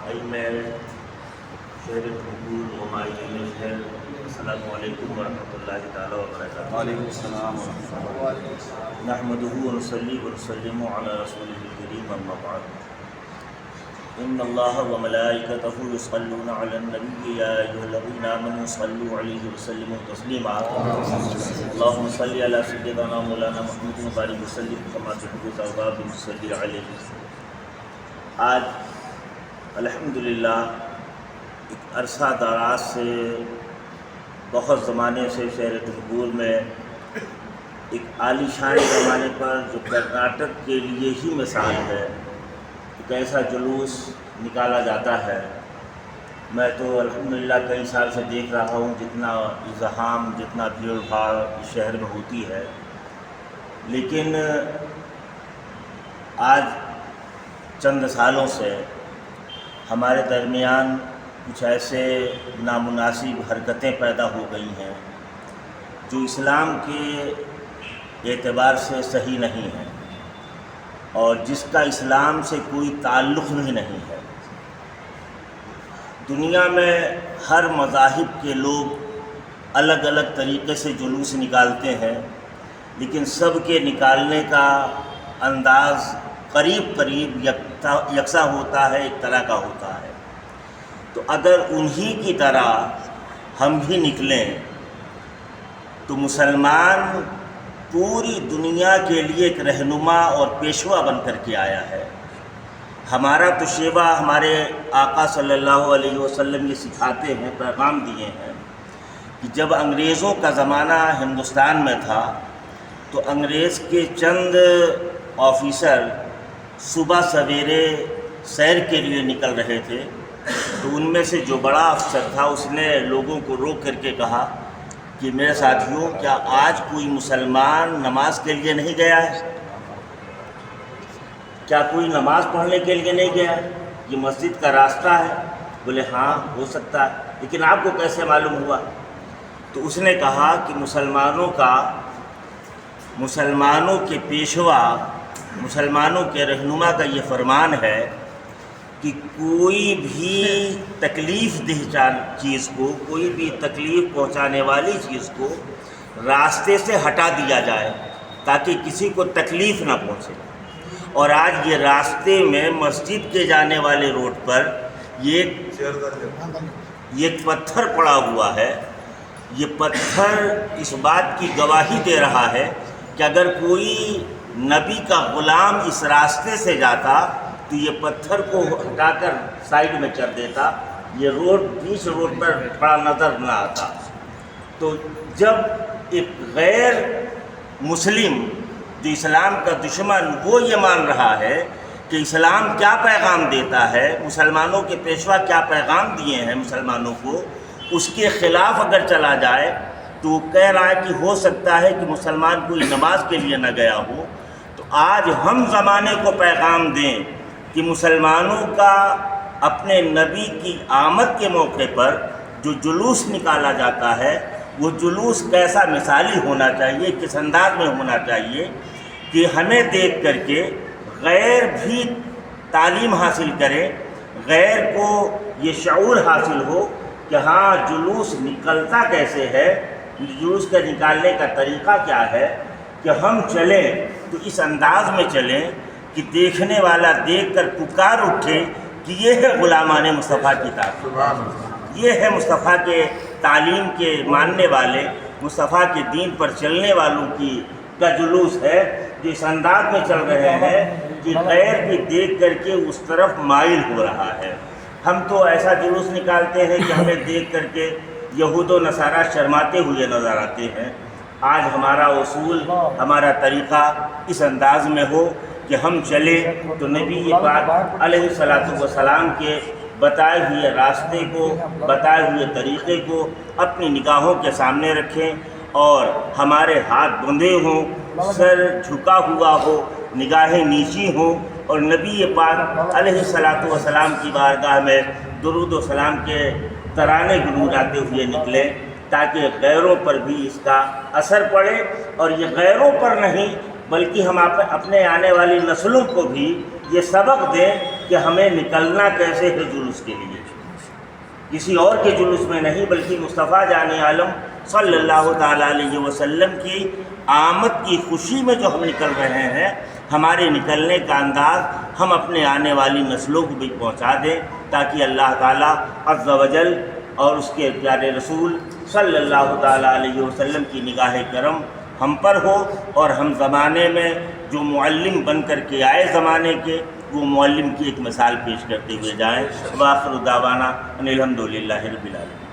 أئمة شهر الحضور ومعين الشهر. السلام عليكم ورحمة الله تعالى وبركاته. وعلیکم السلام ورحمۃ اللہ. نحمده ونصلي ونسلم على رسوله الكريم أما بعد. إن الله وملائكته يصلون على النبي يا أيها الذين آمنوا صلوا عليه وسلموا تسليما. اللهم صل على سيدنا مولانا محمد وبارك وسلم كما تحب وترضى بصلي عليه. آج الحمدللہ ایک عرصہ دراز سے بہت زمانے سے شہر تنگور میں ایک عالی شان زمانے پر جو کرناٹک کے لیے ہی مثال ہے، ایک ایسا جلوس نکالا جاتا ہے. میں تو الحمدللہ کئی سال سے دیکھ رہا ہوں جتنا ازدحام، جتنا بھیڑ بھاڑ اس شہر میں ہوتی ہے، لیکن آج چند سالوں سے ہمارے درمیان کچھ ایسے نامناسب حرکتیں پیدا ہو گئی ہیں جو اسلام کے اعتبار سے صحیح نہیں ہیں اور جس کا اسلام سے کوئی تعلق نہیں ہے. دنیا میں ہر مذاہب کے لوگ الگ الگ طریقے سے جلوس نکالتے ہیں، لیکن سب کے نکالنے کا انداز قریب یکساں ہوتا ہے، ایک طرح کا ہوتا ہے. تو اگر انہی کی طرح ہم بھی نکلیں تو مسلمان پوری دنیا کے لیے ایک رہنما اور پیشوا بن کر کے آیا ہے. ہمارا تو شیوا ہمارے آقا صلی اللہ علیہ وسلم یہ سکھاتے ہیں، پیغام دیے ہیں کہ جب انگریزوں کا زمانہ ہندوستان میں تھا تو انگریز کے چند آفیسر صبح سویرے سیر کے لیے نکل رہے تھے، تو ان میں سے جو بڑا افسر تھا اس نے لوگوں کو روک کر کے کہا کہ میرے ساتھیوں، کیا آج کوئی مسلمان نماز کے لیے نہیں گیا ہے؟ کیا کوئی نماز پڑھنے کے لیے نہیں گیا ہے؟ یہ مسجد کا راستہ ہے. بولے ہاں ہو سکتا ہے، لیکن آپ کو کیسے معلوم ہوا؟ تو اس نے کہا کہ مسلمانوں کے پیشوا، مسلمانوں کے رہنما کا یہ فرمان ہے کہ کوئی بھی تکلیف دہ چیز کو، کوئی بھی تکلیف پہنچانے والی چیز کو راستے سے ہٹا دیا جائے تاکہ کسی کو تکلیف نہ پہنچے. اور آج یہ راستے میں مسجد کے جانے والے روڈ پر یہ پتھر پڑا ہوا ہے. یہ پتھر اس بات کی گواہی دے رہا ہے کہ اگر کوئی نبی کا غلام اس راستے سے جاتا تو یہ پتھر کو ہٹا کر سائڈ میں کر دیتا، یہ روڈ بیچ روڈ پر کھڑا نظر نہ آتا. تو جب ایک غیر مسلم جو اسلام کا دشمن وہ یہ مان رہا ہے کہ اسلام کیا پیغام دیتا ہے، مسلمانوں کے پیشوا کیا پیغام دیے ہیں مسلمانوں کو، اس کے خلاف اگر چلا جائے تو وہ کہہ رہا ہے کہ ہو سکتا ہے کہ مسلمان کوئی نماز کے لیے نہ گیا ہو. تو آج ہم زمانے کو پیغام دیں کہ مسلمانوں کا اپنے نبی کی آمد کے موقع پر جو جلوس نکالا جاتا ہے وہ جلوس کیسا مثالی ہونا چاہیے، کس انداز میں ہونا چاہیے کہ ہمیں دیکھ کر کے غیر بھی تعلیم حاصل کرے، غیر کو یہ شعور حاصل ہو کہ ہاں جلوس نکلتا کیسے ہے، جلوس کا نکالنے کا طریقہ کیا ہے، کہ ہم چلیں تو اس انداز میں چلیں کہ دیکھنے والا دیکھ کر پکار اٹھے کہ یہ ہے غلامان مصطفیٰ کی تعلیم، یہ ہے مصطفیٰ کے تعلیم کے ماننے والے، مصطفیٰ کے دین پر چلنے والوں کا جلوس ہے، جو اس انداز میں چل رہے ہیں کہ غیر بھی دیکھ کر کے اس طرف مائل ہو رہا ہے. ہم تو ایسا جلوس نکالتے ہیں کہ ہمیں دیکھ کر کے یہود و نصارہ شرماتے ہوئے نظر آتے ہیں. آج ہمارا اصول، ہمارا طریقہ اس انداز میں ہو کہ ہم چلیں تو نبی پاک علیہ الصلاۃ والسلام کے بتائے ہوئے راستے کو، بتائے ہوئے طریقے کو اپنی نگاہوں کے سامنے رکھیں اور ہمارے ہاتھ بندھے ہوں، سر جھکا ہوا ہو، نگاہیں نیچی ہوں اور نبی پاک علیہ الصلاۃ والسلام کی بارگاہ میں درود و سلام کے ترانے گنگناتے ہوئے نکلیں تاکہ غیروں پر بھی اس کا اثر پڑے. اور یہ غیروں پر نہیں بلکہ ہم اپنے آنے والی نسلوں کو بھی یہ سبق دیں کہ ہمیں نکلنا کیسے ہے جلوس کے لیے، کسی اور کے جلوس میں نہیں بلکہ مصطفیٰ جان عالم صلی اللہ تعالیٰ علیہ وسلم کی آمد کی خوشی میں جو ہم نکل رہے ہیں، ہمارے نکلنے کا انداز ہم اپنے آنے والی نسلوں کو بھی پہنچا دیں، تاکہ اللہ تعالیٰ عز و جل اور اس کے پیارے رسول صلی اللہ تعالیٰ علیہ وسلم کی نگاہ کرم ہم پر ہو، اور ہم زمانے میں جو معلم بن کر کے آئے زمانے کے، وہ معلم کی ایک مثال پیش کرتے ہوئے جائیں۔ وآخر دعوانا ان الحمد للہ رب العالمین۔